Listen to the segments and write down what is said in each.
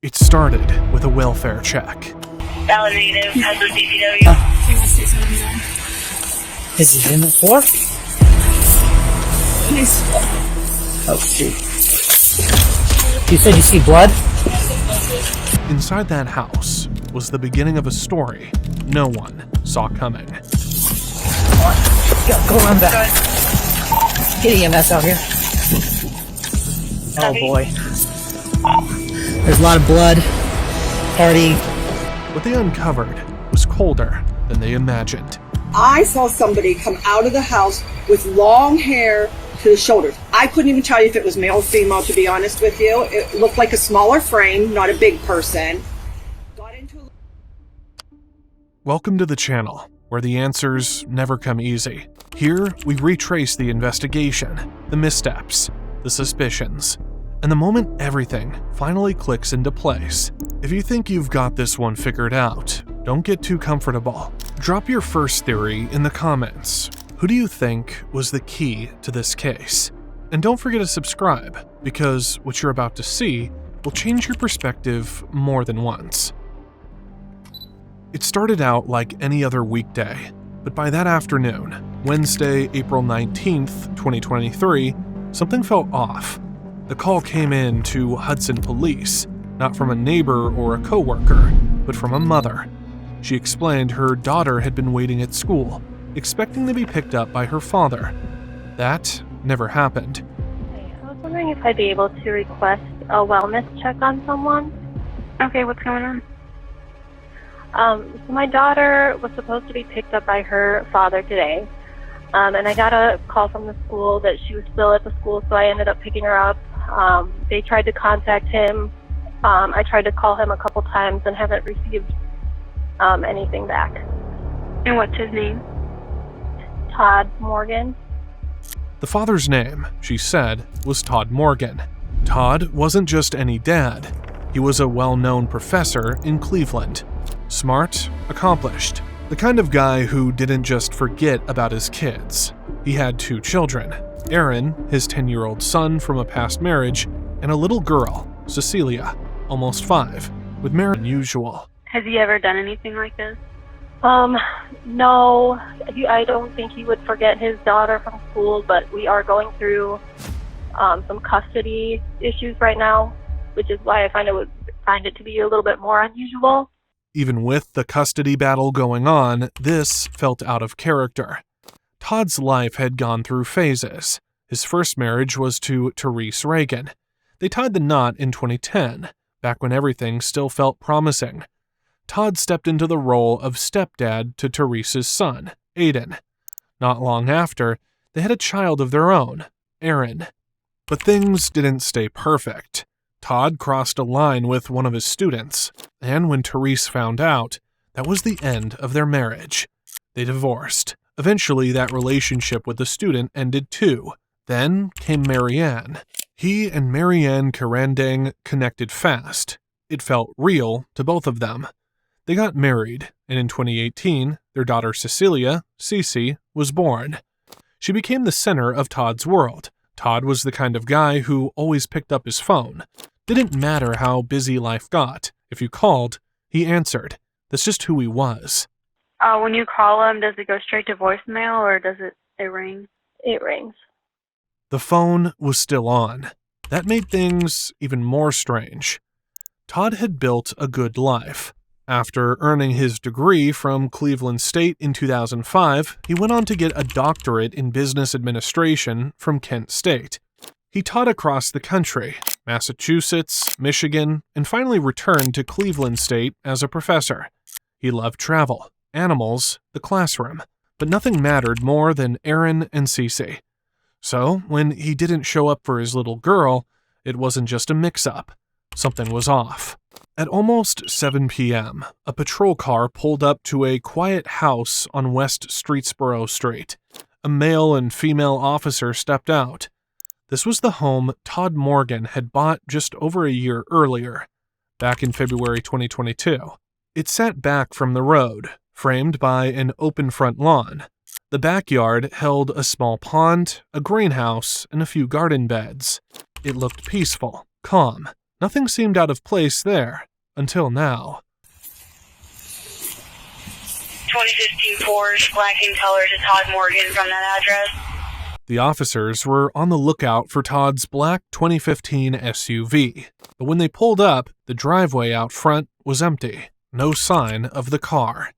It started with a welfare check. Validated as a DPW. Is he in the floor? Oh, shoot. You said you see blood? Inside that house was the beginning of a story no one saw coming. Go around back. Get EMS out here. Oh boy. There's a lot of blood. Party. What they uncovered was colder than they imagined. I saw somebody come out of the house with long hair to the shoulders. I couldn't even tell you if it was male or female, to be honest with you. It looked like a smaller frame, not a big person. Welcome to the channel, where the answers never come easy. Here, we retrace the investigation, the missteps, the suspicions, and the moment everything finally clicks into place. If you think you've got this one figured out, don't get too comfortable. Drop your first theory in the comments. Who do you think was the key to this case? And don't forget to subscribe, because what you're about to see will change your perspective more than once. It started out like any other weekday, but by that afternoon, Wednesday, April 19th, 2023, something felt off. The call came in to Hudson Police, not from a neighbor or a coworker, but from a mother. She explained her daughter had been waiting at school, expecting to be picked up by her father. That never happened. I was wondering if I'd be able to request a wellness check on someone. Okay, what's going on? So my daughter was supposed to be picked up by her father today, and I got a call from the school that she was still at the school, so I ended up picking her up. They tried to contact him. I tried to call him a couple times and haven't received anything back. And what's his name? Todd Morgan. The father's name, she said, was Todd Morgan. Todd wasn't just any dad. He was a well-known professor in Cleveland. Smart, accomplished, the kind of guy who didn't just forget about his kids. He had 2 children, Aaron, his 10-year-old son from a past marriage, and a little girl, Cecilia, almost 5, with more than usual. Has he ever done anything like this? No, I don't think he would forget his daughter from school, but we are going through some custody issues right now, which is why I find it to be a little bit more unusual. Even with the custody battle going on, this felt out of character. Todd's life had gone through phases. His first marriage was to Therese Reagan. They tied the knot in 2010, back when everything still felt promising. Todd stepped into the role of stepdad to Therese's son, Aiden. Not long after, they had a child of their own, Aaron. But things didn't stay perfect. Todd crossed a line with one of his students, and when Therese found out, that was the end of their marriage. They divorced. Eventually, that relationship with the student ended too. Then came Marianne. He and Marianne Karandang connected fast. It felt real to both of them. They got married, and in 2018, their daughter Cecilia, Cece, was born. She became the center of Todd's world. Todd was the kind of guy who always picked up his phone. Didn't matter how busy life got. If you called, he answered. That's just who he was. When you call him, does it go straight to voicemail or does it ring? It rings. The phone was still on. That made things even more strange. Todd had built a good life. After earning his degree from Cleveland State in 2005, he went on to get a doctorate in business administration from Kent State. He taught across the country, Massachusetts, Michigan, and finally returned to Cleveland State as a professor. He loved travel, animals, the classroom, but nothing mattered more than Aaron and Cece. So, when he didn't show up for his little girl, it wasn't just a mix-up. Something was off. At almost 7 p.m., a patrol car pulled up to a quiet house on West Streetsboro Street. A male and female officer stepped out. This was the home Todd Morgan had bought just over a year earlier, back in February 2022. It sat back from the road, framed by an open front lawn. The backyard held a small pond, a greenhouse, and a few garden beds. It looked peaceful, calm, Nothing seemed out of place there, until now. 2015 Porsche, black in color to Todd Morgan from that address. The officers were on the lookout for Todd's black 2015 SUV, but when they pulled up, the driveway out front was empty. No sign of the car.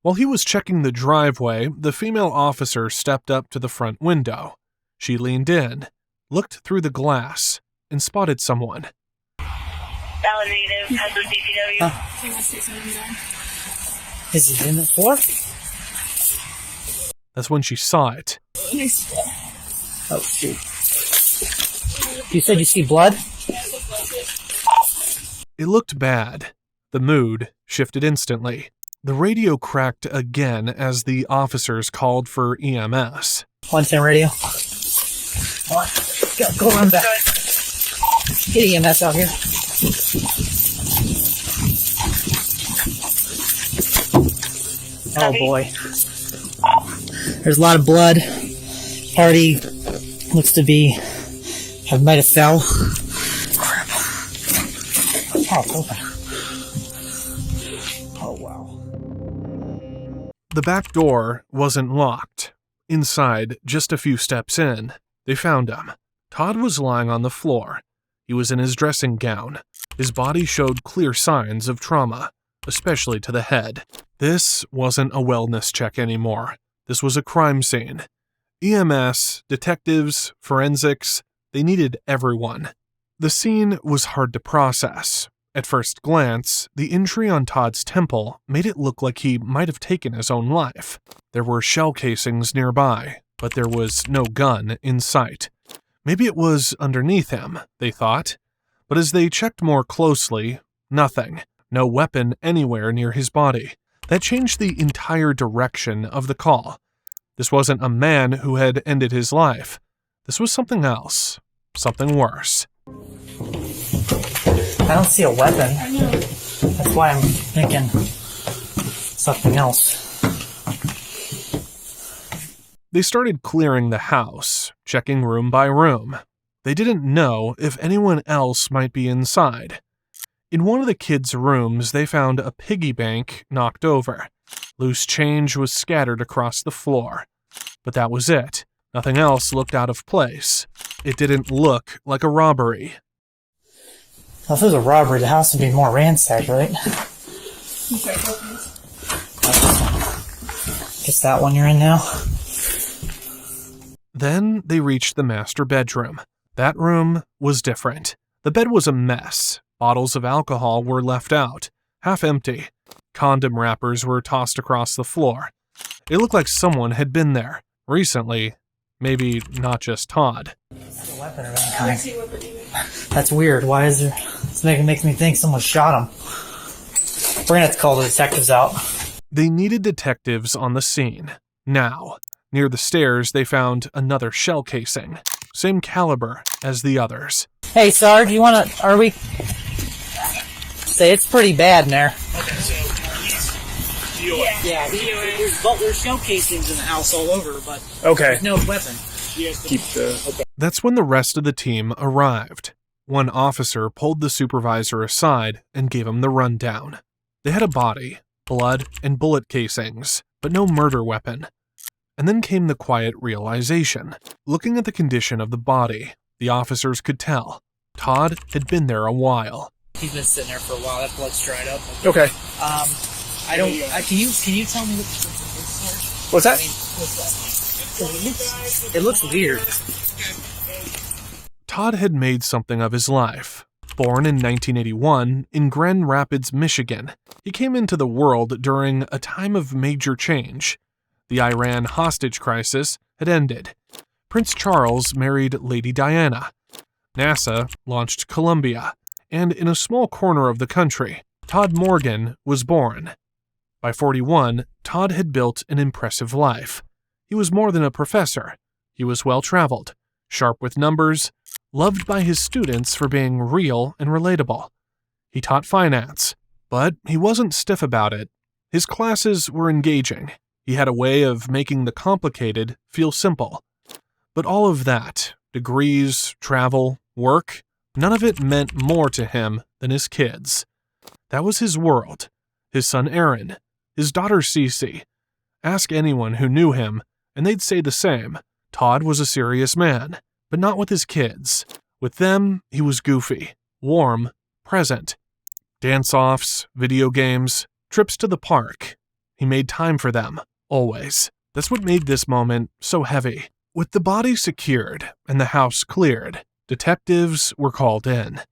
While he was checking the driveway, the female officer stepped up to the front window. She leaned in, looked through the glass, and spotted someone. Valid native, has the DPW. Is he in the floor? That's when she saw it. Oh, shoot. You said you see blood? It looked bad. The mood shifted instantly. The radio cracked again as the officers called for EMS. 110 radio. Come on. Go run back. Get EMS out here. Oh boy. There's a lot of blood. Party looks to be might have fell. Crap. Oh, it's open. Oh wow. The back door wasn't locked. Inside, just a few steps in, they found him. Todd was lying on the floor. He was in his dressing gown. His body showed clear signs of trauma, especially to the head. This wasn't a wellness check anymore. This was a crime scene. EMS, detectives, forensics, they needed everyone. The scene was hard to process. At first glance, the injury on Todd's temple made it look like he might have taken his own life. There were shell casings nearby, but there was no gun in sight. Maybe it was underneath him, they thought. But as they checked more closely, nothing. No weapon anywhere near his body. That changed the entire direction of the call. This wasn't a man who had ended his life. This was something else. Something worse. I don't see a weapon. That's why I'm thinking something else. They started clearing the house, checking room by room. They didn't know if anyone else might be inside. In one of the kids' rooms, they found a piggy bank knocked over. Loose change was scattered across the floor. But that was it. Nothing else looked out of place. It didn't look like a robbery. Well, if it was a robbery, the house would be more ransacked, right? Guess that one you're in now? Then they reached the master bedroom. That room was different. The bed was a mess. Bottles of alcohol were left out, half empty. Condom wrappers were tossed across the floor. It looked like someone had been there. Recently, maybe not just Todd. That's a weapon of any kind. That's weird. Why is there... This makes me think someone shot him. We're gonna have to call the detectives out. They needed detectives on the scene. Now. Near the stairs, they found another shell casing. Same caliber as the others. Hey, Sarge, you wanna... Are we... Say, it's pretty bad in there. Okay, so Yeah, there's shell casings in the house all over, but okay. there's no weapon. Keep the okay. That's when the rest of the team arrived. One officer pulled the supervisor aside and gave him the rundown. They had a body, blood, and bullet casings, but no murder weapon. And then came the quiet realization. Looking at the condition of the body, the officers could tell Todd had been there a while. He's been sitting there for a while. That blood's dried up. Okay. Can you tell me what What's that? it looks weird. Todd had made something of his life. Born in 1981 in Grand Rapids, Michigan, he came into the world during a time of major change. The Iran hostage crisis had ended. Prince Charles married Lady Diana. NASA launched Columbia. And in a small corner of the country, Todd Morgan was born. By 41, Todd had built an impressive life. He was more than a professor. He was well-traveled, sharp with numbers, loved by his students for being real and relatable. He taught finance, but he wasn't stiff about it. His classes were engaging. He had a way of making the complicated feel simple. But all of that, degrees, travel, work, None of it meant more to him than his kids. That was his world. His son Aaron, his daughter Cece. Ask anyone who knew him, and they'd say the same. Todd was a serious man, but not with his kids. With them, he was goofy, warm, present. Dance-offs, video games, trips to the park. He made time for them, always. That's what made this moment so heavy. With the body secured and the house cleared, detectives were called in.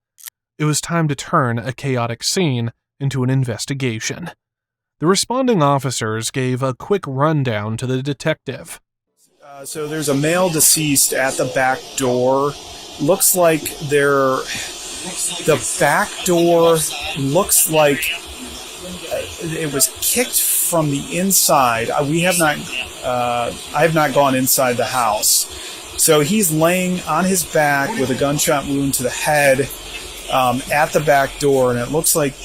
It was time to turn a chaotic scene into an investigation. The responding officers gave a quick rundown to the detective. So there's a male deceased at the back door. Looks like the back door looks like it was kicked from the inside. I have not gone inside the house. So he's laying on his back with a gunshot wound to the head at the back door, and it looks like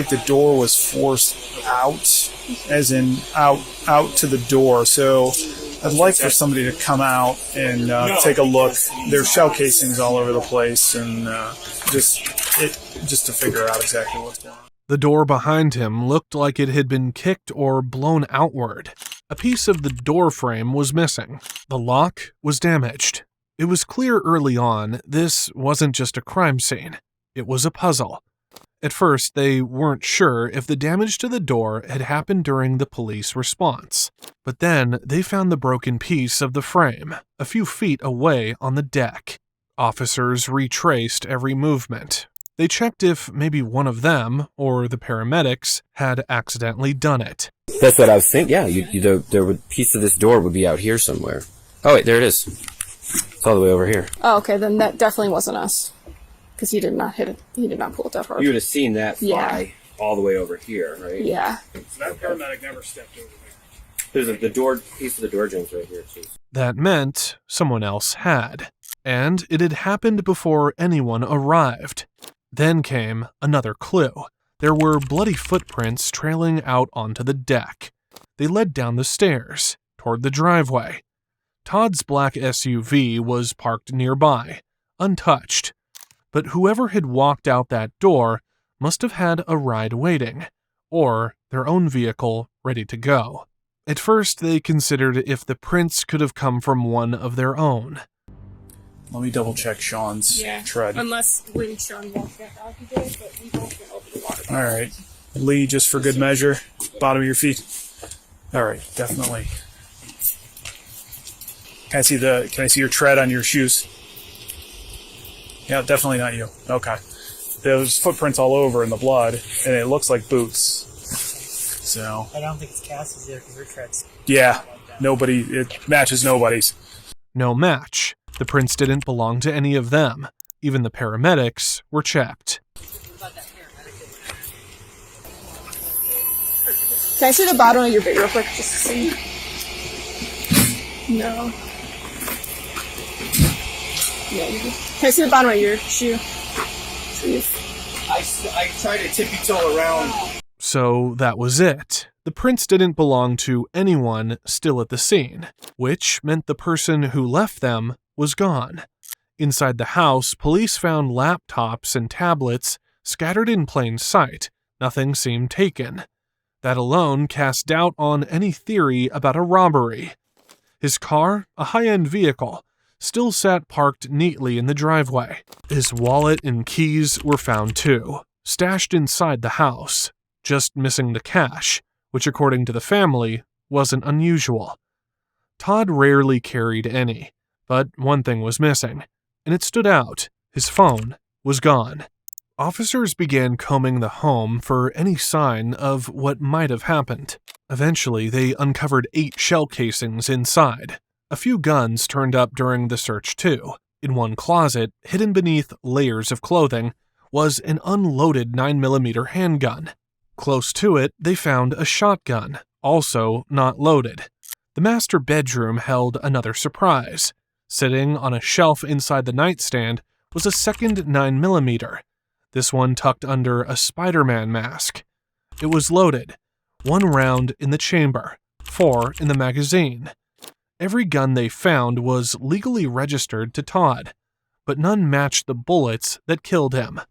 the door was forced out, as in out to the door. So I'd like for somebody to come out and take a look. There's shell casings all over the place, and just to figure out exactly what's going on. The door behind him looked like it had been kicked or blown outward. A piece of the door frame was missing. The lock was damaged. It was clear early on this wasn't just a crime scene. It was a puzzle. At first, they weren't sure if the damage to the door had happened during the police response. But then, they found the broken piece of the frame, a few feet away on the deck. Officers retraced every movement. They checked if maybe one of them, or the paramedics, had accidentally done it. That's what I was thinking. Yeah, a piece of this door would be out here somewhere. Oh, wait, there it is. It's all the way over here. Oh, okay, then that definitely wasn't us. Because he did not hit it. He did not pull it that hard. You would have seen that fly all the way over here, right? Yeah. So that paramedic never stepped over there. There's the door piece of the door jambs right here, too. That meant someone else had. And it had happened before anyone arrived. Then came another clue. There were bloody footprints trailing out onto the deck. They led down the stairs, toward the driveway. Todd's black SUV was parked nearby, untouched. But whoever had walked out that door must have had a ride waiting, or their own vehicle ready to go. At first, they considered if the prints could have come from one of their own. Let me double check Sean's tread. Unless when Sean walked back out today, but we both went over the water. All right. Lee, just for good measure, bottom of your feet. All right, definitely. Can I see your tread on your shoes? Yeah, definitely not you. Okay. There's footprints all over in the blood, and it looks like boots. So. I don't think it's Cassie's either because her tread's. Yeah, it matches nobody's. No match. The prints didn't belong to any of them. Even the paramedics were checked. Can I see the bottom of your boot real quick just to see? No. Yeah, can I see the bottom of your shoe? I tried to tippy-toe around. So that was it. The prints didn't belong to anyone still at the scene, which meant the person who left them was gone. Inside the house, police found laptops and tablets scattered in plain sight. Nothing seemed taken. That alone cast doubt on any theory about a robbery. His car, a high-end vehicle, still sat parked neatly in the driveway. His wallet and keys were found too, stashed inside the house, just missing the cash, which according to the family wasn't unusual. Todd rarely carried any, but one thing was missing, and it stood out. His phone was gone. Officers began combing the home for any sign of what might have happened. Eventually, they uncovered 8 shell casings inside. A few guns turned up during the search too. In one closet, hidden beneath layers of clothing, was an unloaded 9mm handgun. Close to it, they found a shotgun, also not loaded. The master bedroom held another surprise. Sitting on a shelf inside the nightstand was a second 9mm, this one tucked under a Spider-Man mask. It was loaded, 1 round in the chamber, 4 in the magazine. Every gun they found was legally registered to Todd, but none matched the bullets that killed him.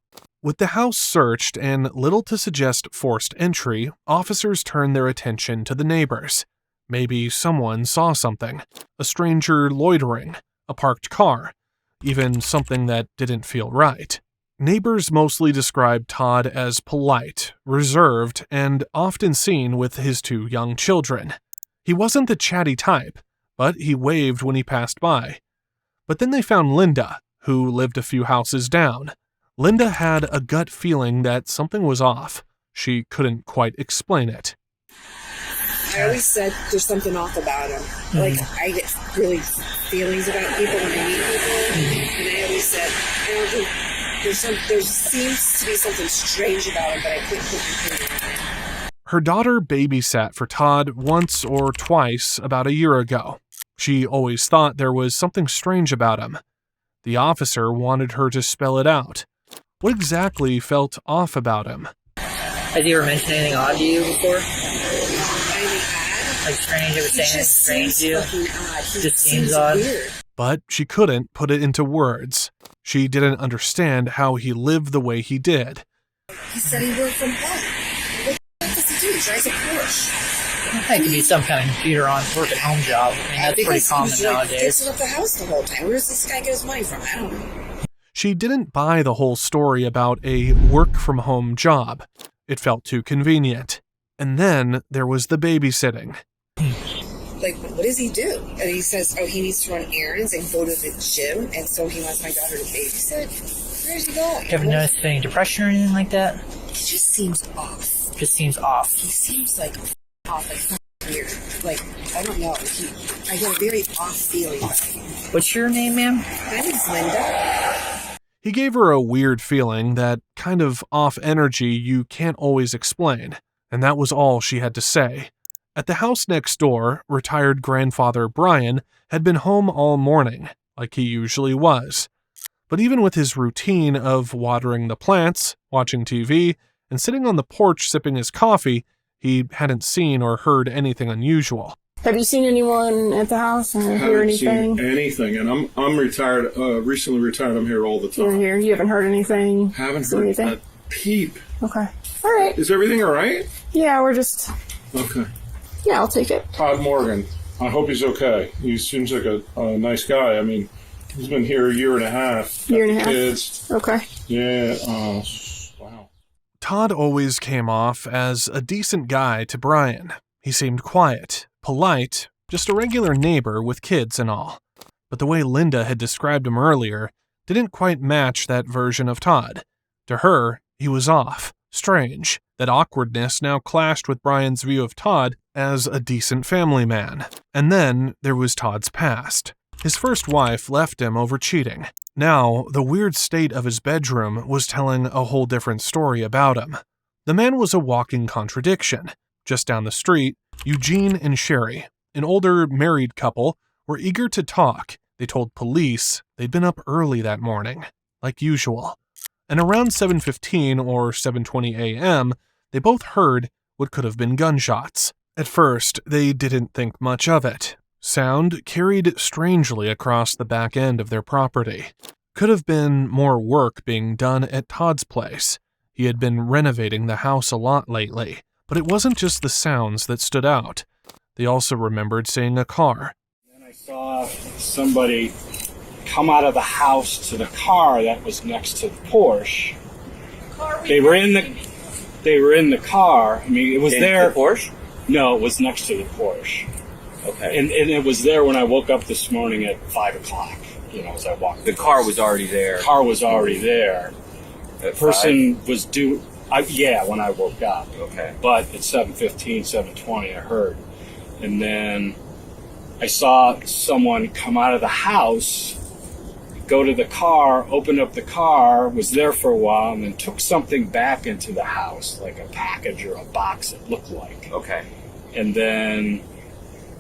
With the house searched and little to suggest forced entry, officers turned their attention to the neighbors. Maybe someone saw something, a stranger loitering, a parked car, even something that didn't feel right. Neighbors mostly described Todd as polite, reserved, and often seen with his 2 young children. He wasn't the chatty type, but he waved when he passed by. But then they found Linda, who lived a few houses down. Linda had a gut feeling that something was off. She couldn't quite explain it. I always said there's something off about him. Like, I get really feelings about people when I meet people, and I always said, I don't think there seems to be something strange about him, but I couldn't put my finger on it. Her daughter babysat for Todd once or twice about a year ago. She always thought there was something strange about him. The officer wanted her to spell it out. What exactly felt off about him? Has he ever mentioned anything odd to you before? Like strange, ever saying anything strange to you? Just seems odd. Weird. But she couldn't put it into words. She didn't understand how he lived the way he did. He said he worked from home. What does he do? He drives a Porsche. I think it could be some kind of computer on work at home job. I mean, that's pretty common nowadays. Fixing up the house the whole time. Where does this guy get his money from? I don't know. She didn't buy the whole story about a work-from-home job. It felt too convenient. And then there was the babysitting. Like, what does he do? And he says, he needs to run errands and go to the gym, and so he wants my daughter to babysit? Where's he going? You ever noticed any depression or anything like that? He just seems off. Just seems off. He seems like off, like weird. Like, I don't know. I get a very off feeling about him. What's your name, ma'am? My name's Linda. He gave her a weird feeling, that kind of off energy you can't always explain, and that was all she had to say. At the house next door, retired grandfather Brian had been home all morning, like he usually was. But even with his routine of watering the plants, watching TV, and sitting on the porch sipping his coffee, he hadn't seen or heard anything unusual. Have you seen anyone at the house or hear anything? Seen anything, and I'm retired. Recently retired. I'm here all the time. You're here. You haven't heard anything. Haven't heard anything? A peep. Okay. All right. Is everything all right? Yeah, we're just. Okay. Yeah, I'll take it. Todd Morgan. I hope he's okay. He seems like a nice guy. I mean, he's been here a year and a half. Year and a half. Kids. Okay. Yeah. Wow. Todd always came off as a decent guy to Brian. He seemed quiet, polite, just a regular neighbor with kids and all. But the way Linda had described him earlier didn't quite match that version of Todd. To her, he was off, strange. That awkwardness now clashed with Brian's view of Todd as a decent family man. And then there was Todd's past. His first wife left him over cheating. Now, the weird state of his bedroom was telling a whole different story about him. The man was a walking contradiction. Just down the street, Eugene and Sherry, an older married couple, were eager to talk. They told police they'd been up early that morning, like usual. And around 7:15 or 7:20 a.m., they both heard what could have been gunshots. At first, they didn't think much of it. Sound carried strangely across the back end of their property. Could have been more work being done at Todd's place. He had been renovating the house a lot lately. But it wasn't just the sounds that stood out. They also remembered seeing a car. Then I saw somebody come out of the house to the car that was next to the Porsche. They were in the car. I mean, it was there. The Porsche? No, it was next to the Porsche. Okay. And it was there when I woke up this morning at 5 o'clock. You know, as I walked. The car was already there. The car was already there. The person was due. When I woke up. Okay. But at 7:15, 7:20, I heard. And then I saw someone come out of the house, go to the car, open up the car, was there for a while, and then took something back into the house, like a package or a box, it looked like. Okay. And then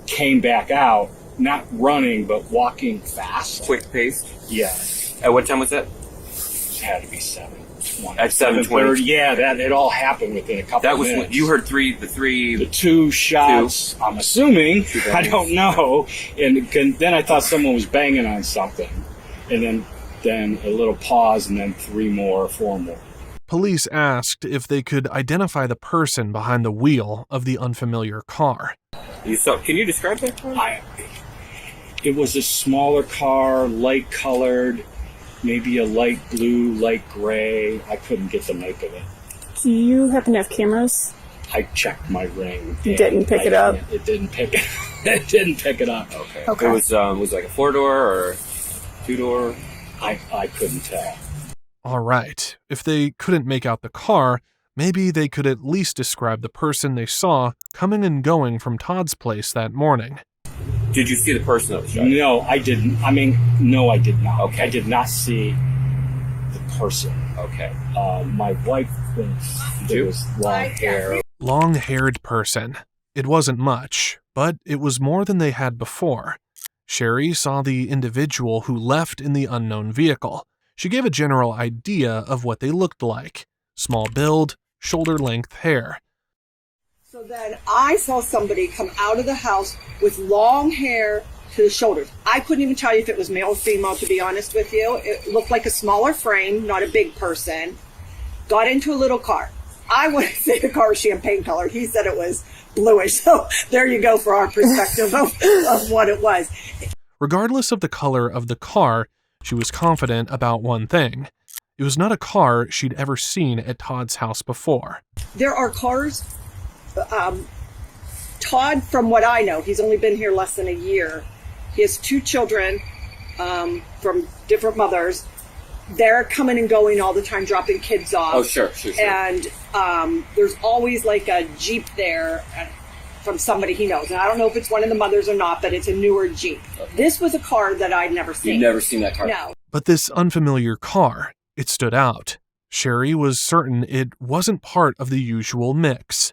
came back out, not running, but walking fast. Quick paced? Yes. At what time was that? It had to be 7:20. At 7:20. Yeah, it all happened within a couple of minutes. That was when you heard the two shots. Two. I'm assuming. I don't know. And then I thought someone was banging on something, and then then a little pause, and then 3 more, 4 more. Police asked if they could identify the person behind the wheel of the unfamiliar car. Can you describe that car? It was a smaller car, light colored, maybe a light blue, light gray. I couldn't get the make of it. Do you happen to have cameras? I checked my ring. You didn't pick it up? It didn't pick it. It didn't pick it up. Okay. It was like a 4-door or 2-door? I couldn't tell. All right, if they couldn't make out the car, maybe they could at least describe the person they saw coming and going from Todd's place that morning. Did you see the person that was shot? No, I didn't. No, I did not. Okay. I did not see the person. Okay. My wife thinks it was long hair. Long-haired person. It wasn't much, but it was more than they had before. Sherry saw the individual who left in the unknown vehicle. She gave a general idea of what they looked like. Small build, shoulder-length hair. So then I saw somebody come out of the house with long hair to the shoulders. I couldn't even tell you if it was male or female, to be honest with you. It looked like a smaller frame, not a big person. Got into a little car. I wouldn't say the car was champagne colored. He said it was bluish. So there you go for our perspective of what it was. Regardless of the color of the car, she was confident about one thing. It was not a car she'd ever seen at Todd's house before. There are cars. Todd, from what I know, he's only been here less than a year. He has 2 children from different mothers. They're coming and going all the time, dropping kids off. Oh, sure. And there's always like a Jeep there from somebody he knows. And I don't know if it's one of the mothers or not, but it's a newer Jeep. Okay. This was a car that I'd never seen. You've never seen that car? No. But this unfamiliar car, it stood out. Sherry was certain it wasn't part of the usual mix.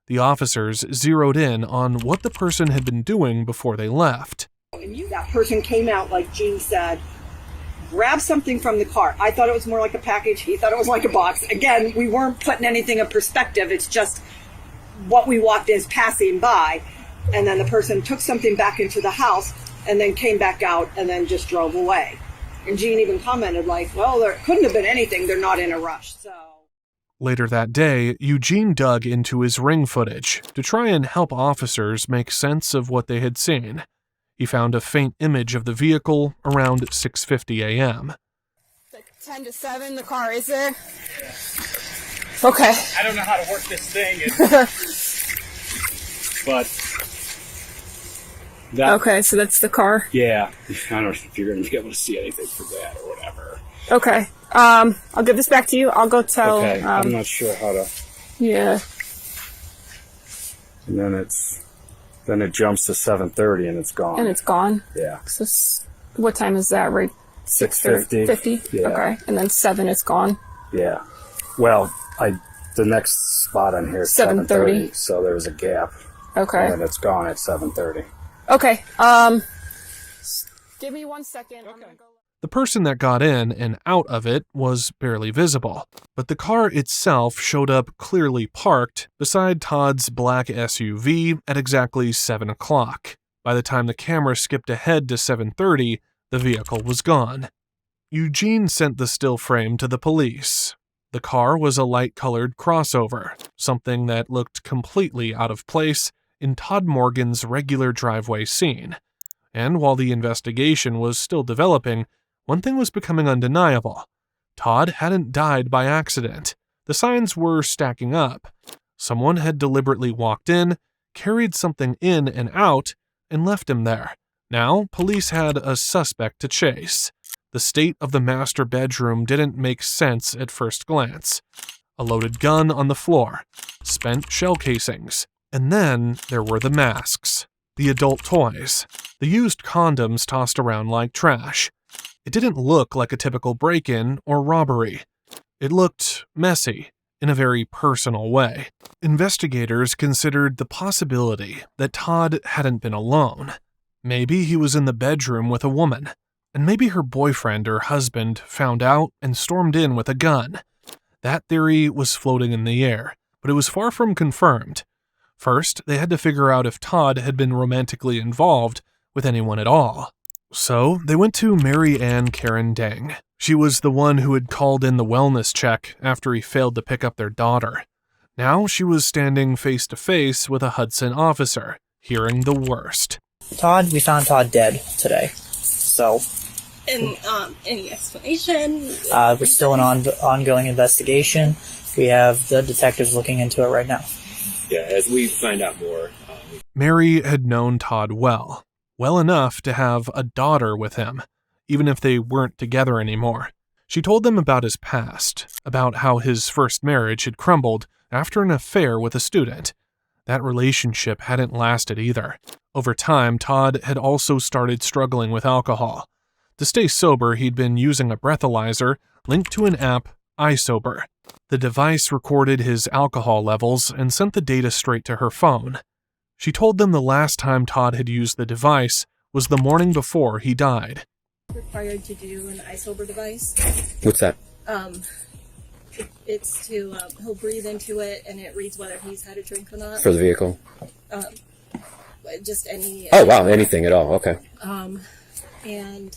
The officers zeroed in on what the person had been doing before they left. That person came out, like Gene said, grabbed something from the car. I thought it was more like a package. He thought it was like a box. Again, we weren't putting anything in perspective. It's just what we walked as passing by. And then the person took something back into the house and then came back out and then just drove away. And Gene even commented like, well, there couldn't have been anything. They're not in a rush. So later that day, Eugene dug into his ring footage to try and help officers make sense of what they had seen. He found a faint image of the vehicle around 6:50 a.m. Like 10 to 7, the car is there. Okay. I don't know how to work this thing. But okay, so that's the car. Yeah. I don't know if you're going to be able to see anything from that or whatever. Okay. I'll give this back to you. I'll go tell. Okay. I'm not sure how to. Yeah. And then it jumps to 7:30 and it's gone. And it's gone. Yeah. So what time is that? Right. 6:50. 50. Yeah. Okay. And then 7, it's gone. Yeah. Well, the next spot on here is 7:30. So there was a gap. Okay. And then it's gone at 7:30. Okay. Give me 1 second. Okay. The person that got in and out of it was barely visible, but the car itself showed up clearly parked beside Todd's black SUV at exactly 7 o'clock. By the time the camera skipped ahead to 7:30, the vehicle was gone. Eugene sent the still frame to the police. The car was a light-colored crossover, something that looked completely out of place in Todd Morgan's regular driveway scene. And while the investigation was still developing, one thing was becoming undeniable. Todd hadn't died by accident. The signs were stacking up. Someone had deliberately walked in, carried something in and out, and left him there. Now, police had a suspect to chase. The state of the master bedroom didn't make sense at first glance. A loaded gun on the floor, spent shell casings, and then there were the masks, the adult toys, the used condoms tossed around like trash. It didn't look like a typical break-in or robbery. It looked messy, in a very personal way. Investigators considered the possibility that Todd hadn't been alone. Maybe he was in the bedroom with a woman, and maybe her boyfriend or husband found out and stormed in with a gun. That theory was floating in the air, but it was far from confirmed. First, they had to figure out if Todd had been romantically involved with anyone at all. So they went to Mary Ann Karen Dang. She was the one who had called in the wellness check after he failed to pick up their daughter. Now she was standing face to face with a Hudson officer, hearing the worst. We found Todd dead today. So. And any explanation? We're still in ongoing investigation. We have the detectives looking into it right now. Yeah, as we find out more. Mary had known Todd well enough to have a daughter with him, even if they weren't together anymore. She told them about his past, about how his first marriage had crumbled after an affair with a student. That relationship hadn't lasted either. Over time, Todd had also started struggling with alcohol. To stay sober, he'd been using a breathalyzer linked to an app, iSober. The device recorded his alcohol levels and sent the data straight to her phone. She told them the last time Todd had used the device was the morning before he died. Required to do an iSober device. What's that? It's to, he'll breathe into it and it reads whether he's had a drink or not. For the vehicle? Just any. Oh, wow, anything at all, okay. And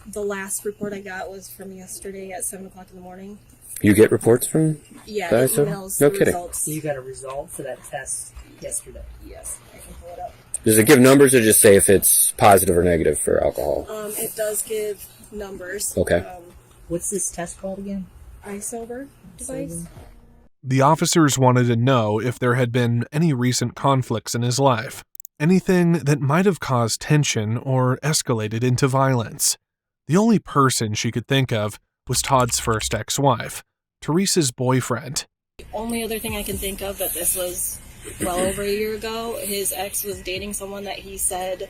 the last report I got was from yesterday at 7 o'clock in the morning. You get reports from? Yeah, it emails no the kidding. results. You got a result for that test yesterday. Yes, I can pull it up. Does it give numbers or just say if it's positive or negative for alcohol? It does give numbers. Okay. What's this test called again? iSober device. The officers wanted to know if there had been any recent conflicts in his life, anything that might have caused tension or escalated into violence. The only person she could think of was Todd's first ex-wife, Teresa's boyfriend. The only other thing I can think of, but this was well over a year ago, his ex was dating someone that he said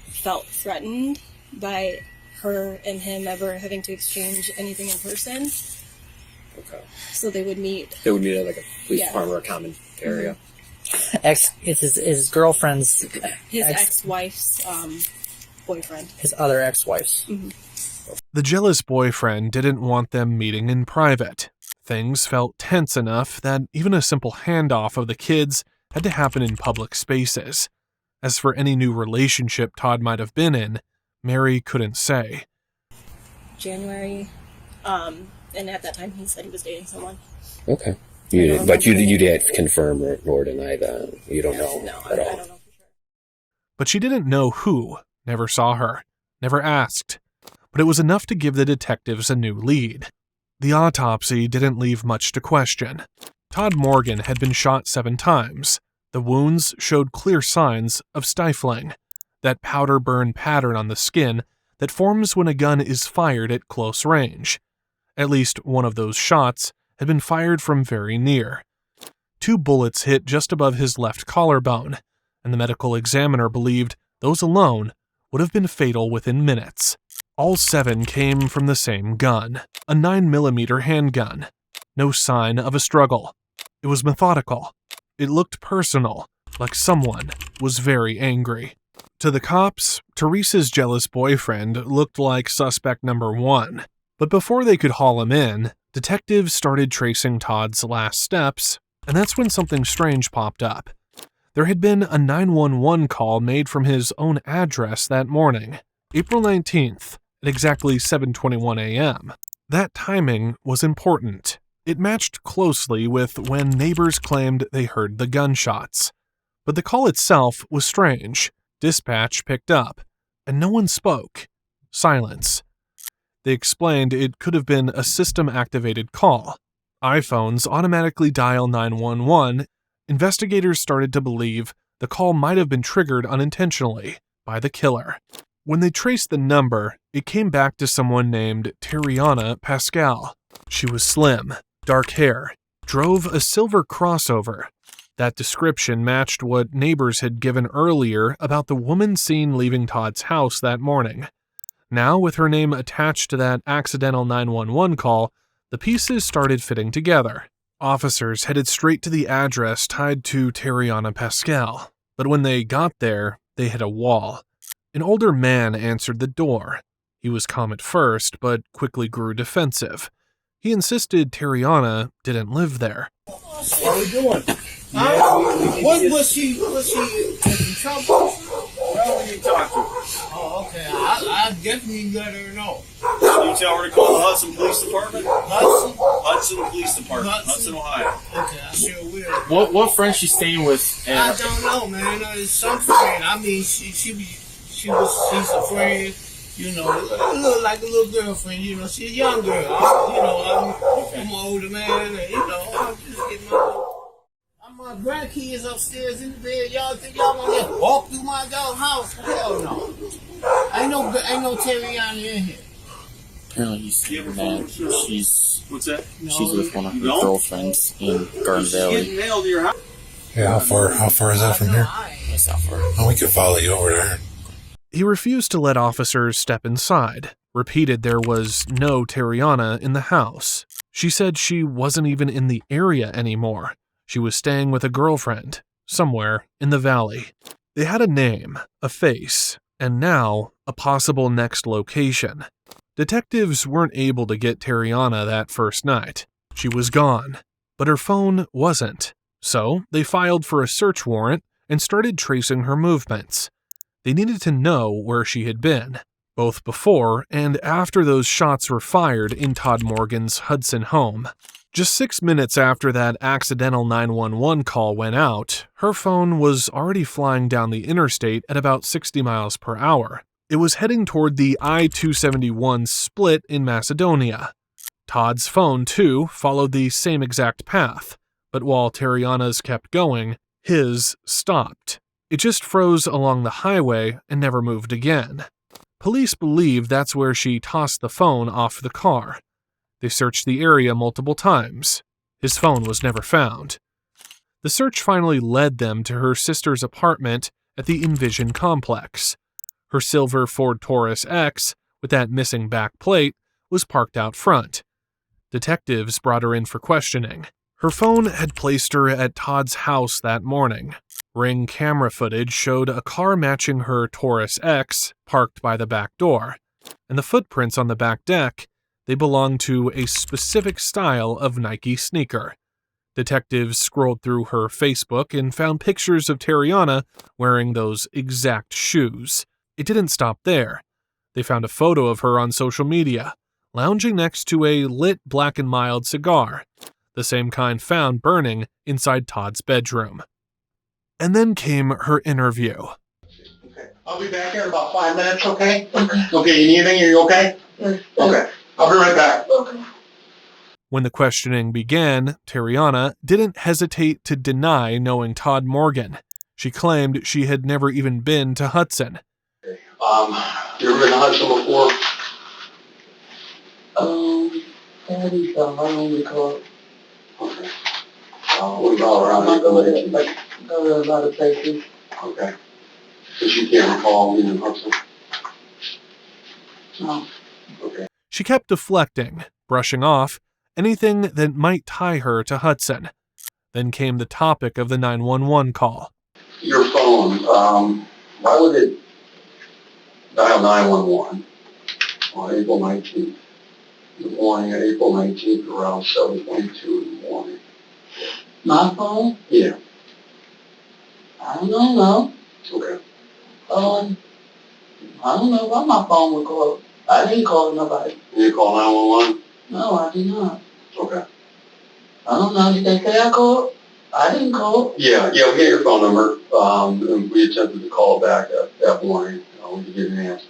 felt threatened by her and him ever having to exchange anything in person. Okay. So they would meet. They would meet at like a police department or a common area. It's his girlfriend's. His ex-wife's boyfriend. His other ex-wife's. Mm-hmm. The jealous boyfriend didn't want them meeting in private. Things felt tense enough that even a simple handoff of the kids had to happen in public spaces. As for any new relationship Todd might have been in, Mary couldn't say. January, and at that time he said he was dating someone. Okay. You didn't confirm or deny that. You don't know at all. I don't know for sure. But she didn't know who, never saw her, never asked. But it was enough to give the detectives a new lead. The autopsy didn't leave much to question. Todd Morgan had been shot 7 times. The wounds showed clear signs of stifling, that powder burn pattern on the skin that forms when a gun is fired at close range. At least one of those shots had been fired from very near. 2 bullets hit just above his left collarbone, and the medical examiner believed those alone would have been fatal within minutes. All 7 came from the same gun, a 9mm handgun. No sign of a struggle. It was methodical. It looked personal, like someone was very angry. To the cops, Teresa's jealous boyfriend looked like suspect number 1. But before they could haul him in, detectives started tracing Todd's last steps, and that's when something strange popped up. There had been a 911 call made from his own address that morning, April 19th, at exactly 7:21 a.m. That timing was important. It matched closely with when neighbors claimed they heard the gunshots. But the call itself was strange. Dispatch picked up, and no one spoke. Silence. They explained it could have been a system-activated call. iPhones automatically dial 911. Investigators started to believe the call might have been triggered unintentionally by the killer. When they traced the number, it came back to someone named Terriana Pascal. She was slim, dark hair, drove a silver crossover. That description matched what neighbors had given earlier about the woman seen leaving Todd's house that morning. Now, with her name attached to that accidental 911 call, the pieces started fitting together. Officers headed straight to the address tied to Terriana Pascal, but when they got there, they hit a wall. An older man answered the door. He was calm at first, but quickly grew defensive. He insisted Terriana didn't live there. How are we doing? Was she in trouble? How are you talking? Okay, I definitely let her know. You tell her to call the Hudson Police Department? Hudson Police Department, Hudson, Ohio. Okay, I sure will. What friend she's staying with? I don't know, man. It's some friend. I mean, she's a friend. You know, look like a little girlfriend. You know, she's a young girl. I'm an older man, and I'm just getting my grandkids upstairs in the bed. Y'all think y'all want to walk through my dog house? Hell no. Ain't no Terriana in here. Apparently he's saying that she's with one of her No. girlfriends in Garden Valley. Getting mail to your house. Yeah, how far is that from here? It's not far. Oh, we could follow you over there. He refused to let officers step inside, repeated there was no Terriana in the house. She said she wasn't even in the area anymore. She was staying with a girlfriend, somewhere in the valley. They had a name, a face, and now a possible next location. Detectives weren't able to get Terriana that first night. She was gone, but her phone wasn't. So they filed for a search warrant and started tracing her movements. They needed to know where she had been, both before and after those shots were fired in Todd Morgan's Hudson home. Just 6 minutes after that accidental 911 call went out, her phone was already flying down the interstate at about 60 miles per hour. It was heading toward the I-271 split in Macedonia. Todd's phone, too, followed the same exact path, but while Terriana's kept going, his stopped. It just froze along the highway and never moved again. Police believe that's where she tossed the phone off the car. They searched the area multiple times. His phone was never found. The search finally led them to her sister's apartment at the Envision complex. Her silver Ford Taurus X, with that missing back plate, was parked out front. Detectives brought her in for questioning. Her phone had placed her at Todd's house that morning. Ring camera footage showed a car matching her Taurus X parked by the back door, and the footprints on the back deck, they belonged to a specific style of Nike sneaker. Detectives scrolled through her Facebook and found pictures of Terriana wearing those exact shoes. It didn't stop there. They found a photo of her on social media, lounging next to a lit Black & Mild cigar, the same kind found burning inside Todd's bedroom. And then came her interview. Okay. I'll be back here in about 5 minutes, okay? Okay, you need anything? Are you okay? Okay. I'll be right back. Okay. When the questioning began, Terriana didn't hesitate to deny knowing Todd Morgan. She claimed she had never even been to Hudson. You ever been to Hudson before? I don't recall. Okay. What about around here? Like, go to a lot of places. Okay. But you can't recall being in Hudson? No. Okay. She kept deflecting, brushing off anything that might tie her to Hudson. Then came the topic of the 911 call. Your phone, why would it dial 911 on April 19th? In the morning, at April 19th, around 7:22 in the morning. My phone? Yeah. I don't know. Okay. I don't know why my phone would call. I didn't call nobody. You didn't call 911? No, I did not. Okay. I don't know. Did they say I called? I didn't call. Yeah, we got your phone number. And we attempted to call back that morning. We could get an answer.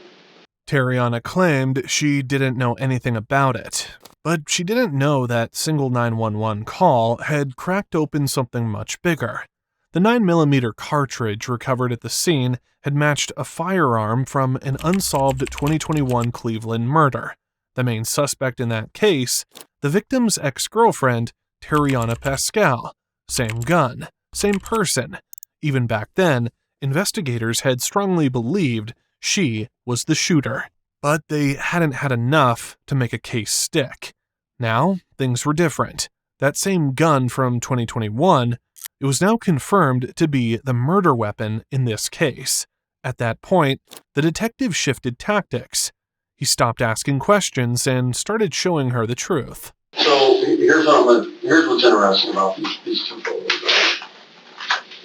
Terriana claimed she didn't know anything about it, but she didn't know that single 911 call had cracked open something much bigger. The 9mm cartridge recovered at the scene had matched a firearm from an unsolved 2021 Cleveland murder. The main suspect in that case, the victim's ex-girlfriend, Terriana Pascal. Same gun, same person. Even back then, investigators had strongly believed she was the shooter. But they hadn't had enough to make a case stick. Now, things were different. That same gun from 2021, it was now confirmed to be the murder weapon in this case. At that point, the detective shifted tactics. He stopped asking questions and started showing her the truth. So here's what's interesting about these two photos. Right?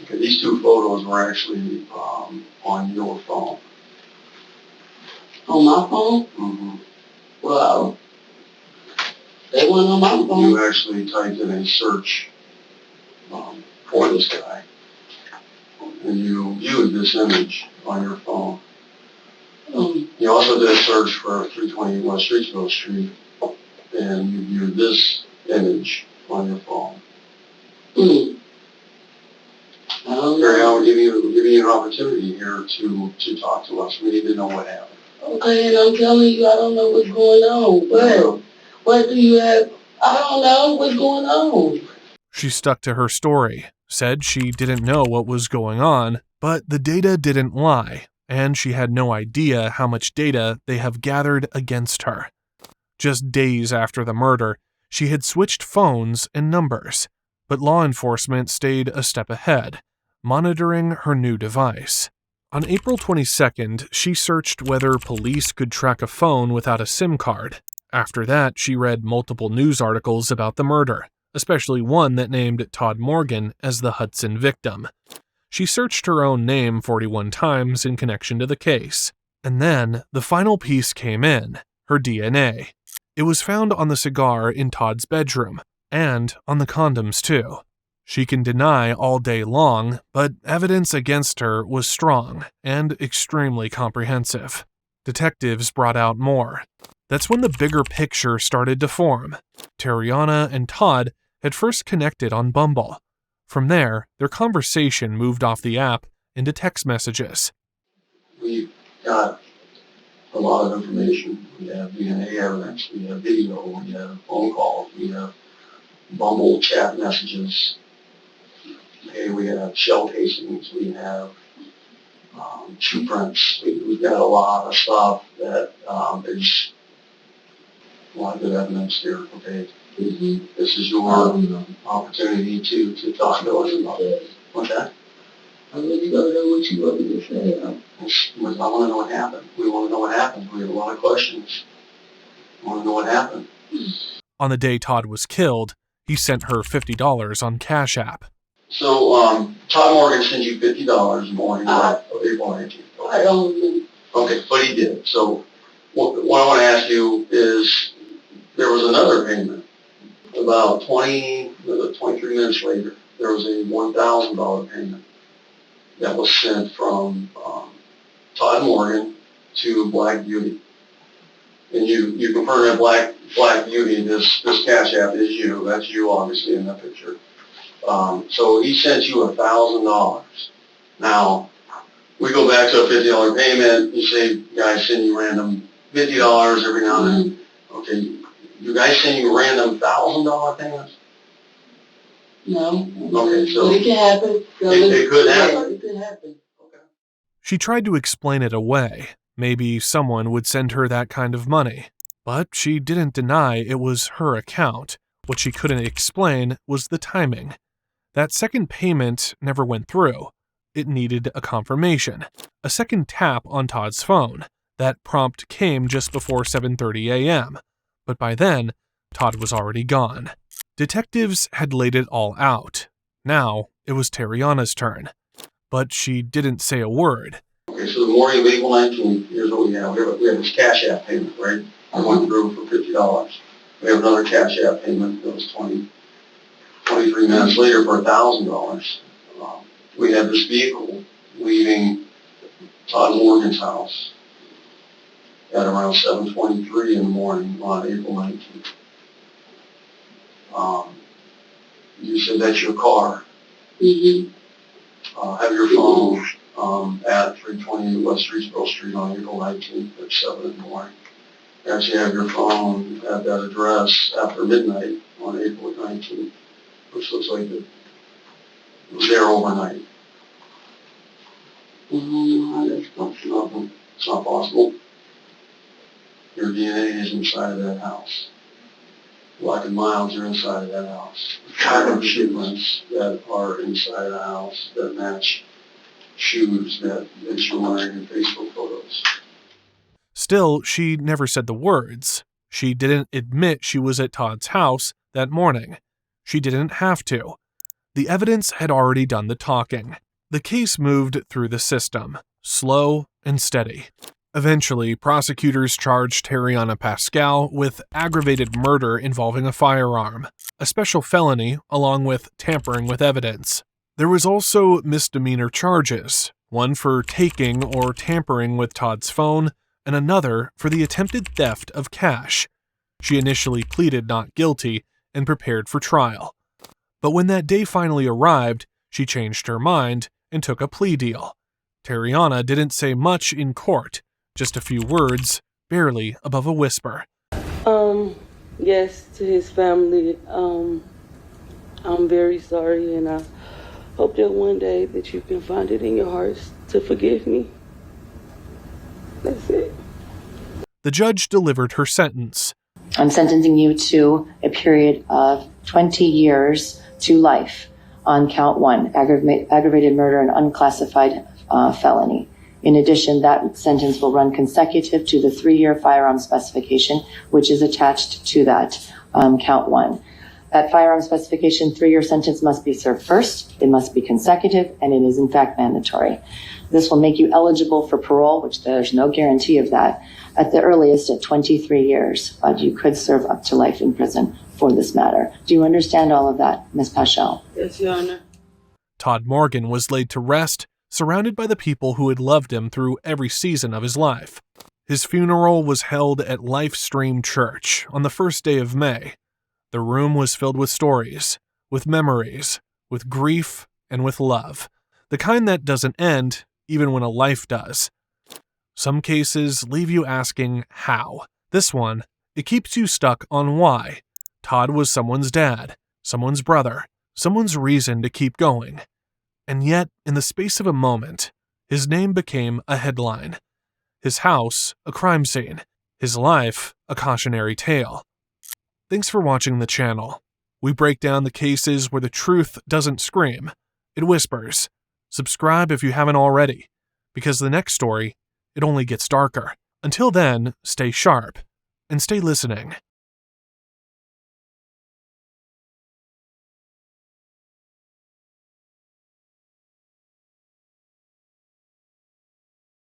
Okay, these two photos were actually on your phone. On my phone? Mm-hmm. Well, they went on my phone. You actually typed in a search for this guy, and you viewed this image on your phone. You also did a search for 320 West Streetsville Street, and you viewed this image on your phone. Terry, I will give you an opportunity here to talk to us. We need to know what happened. Okay, and I'm telling you, I don't know what's going on. But what do you have? I don't know what's going on. She stuck to her story, said she didn't know what was going on, but the data didn't lie, and she had no idea how much data they have gathered against her. Just days after the murder, she had switched phones and numbers, but law enforcement stayed a step ahead, monitoring her new device. On April 22nd, she searched whether police could track a phone without a SIM card. After that, she read multiple news articles about the murder, especially one that named Todd Morgan as the Hudson victim. She searched her own name 41 times in connection to the case. And then, the final piece came in, her DNA. It was found on the cigar in Todd's bedroom, and on the condoms too. She can deny all day long, but evidence against her was strong and extremely comprehensive. Detectives brought out more. That's when the bigger picture started to form. Terriana and Todd had first connected on Bumble. From there, their conversation moved off the app into text messages. We've got a lot of information. We have DNA evidence, we have video, we have phone calls, we have Bumble chat messages. Okay, we have shell casings, we have shoe prints. We've got a lot of stuff that is a lot of good evidence here. Okay, This is your opportunity to talk to us about it. What's that? I really don't know what you want me to say. I want to know what happened. We want to know what happened. We have a lot of questions. I want to know what happened. On the day Todd was killed, he sent her $50 on Cash App. So, Todd Morgan sent you $50 in the morning of April 19th. Okay. I don't. Okay, but he did. So, what I want to ask you is, there was another payment. About 23 minutes later, there was a $1,000 payment that was sent from Todd Morgan to Black Beauty. And you confirm that Black Beauty, this Cash App is you. That's you, obviously, in that picture. So he sent you $1,000. Now, we go back to a $50 payment. You say, guys send you random $50 every now and then. Okay, you guys send you random $1,000 payments? No. Okay, so it can happen. It could happen. It could happen. She tried to explain it away. Maybe someone would send her that kind of money. But she didn't deny it was her account. What she couldn't explain was the timing. That second payment never went through. It needed a confirmation, a second tap on Todd's phone. That prompt came just before 7:30 a.m., but by then, Todd was already gone. Detectives had laid it all out. Now, it was Terriana's turn. But she didn't say a word. Okay, so the morning of April 19th, here's what we have. We have this Cash App payment, right? I went through for $50. We have another Cash App payment that was 23 minutes later for $1,000. We have this vehicle leaving Todd Morgan's house at around 7:23 in the morning on April 19th. You said that's your car. Have your phone at 320 West Streetsville Street on April 19th at 7 in the morning. You actually have your phone at that address after midnight on April 19th, which looks like it was there overnight. It's not possible. Your DNA is inside of that house. Black and Miles are inside of that house. Kind of shipments that are inside of the house that match shoes that you're wearing in Facebook photos. Still, she never said the words. She didn't admit she was at Todd's house that morning. She didn't have to. The evidence had already done the talking. The case moved through the system, slow and steady. Eventually, prosecutors charged Terriana Pascal with aggravated murder involving a firearm, a special felony along with tampering with evidence. There was also misdemeanor charges, one for taking or tampering with Todd's phone, and another for the attempted theft of cash. She initially pleaded not guilty and prepared for trial. But when that day finally arrived, she changed her mind and took a plea deal. Terriana didn't say much in court, just a few words, barely above a whisper. Yes, to his family, I'm very sorry, and I hope that one day that you can find it in your hearts to forgive me. That's it. The judge delivered her sentence. I'm sentencing you to a period of 20 years to life on count 1, aggravated murder and unclassified felony. In addition, that sentence will run consecutive to the 3-year firearm specification, which is attached to that count 1. That firearm specification 3-year sentence must be served first, it must be consecutive, and it is in fact mandatory. This will make you eligible for parole, which there's no guarantee of that, at the earliest at 23 years, but you could serve up to life in prison for this matter. Do you understand all of that, Ms. Paschal? Yes, Your Honor. Todd Morgan was laid to rest, surrounded by the people who had loved him through every season of his life. His funeral was held at Life Stream Church on the first day of May. The room was filled with stories, with memories, with grief, and with love. The kind that doesn't end, even when a life does. Some cases leave you asking how. This one, it keeps you stuck on why. Todd was someone's dad, someone's brother, someone's reason to keep going. And yet, in the space of a moment, his name became a headline. His house, a crime scene. His life, a cautionary tale. Thanks for watching the channel. We break down the cases where the truth doesn't scream, it whispers. Subscribe if you haven't already, because the next story, it only gets darker. Until then, stay sharp and stay listening.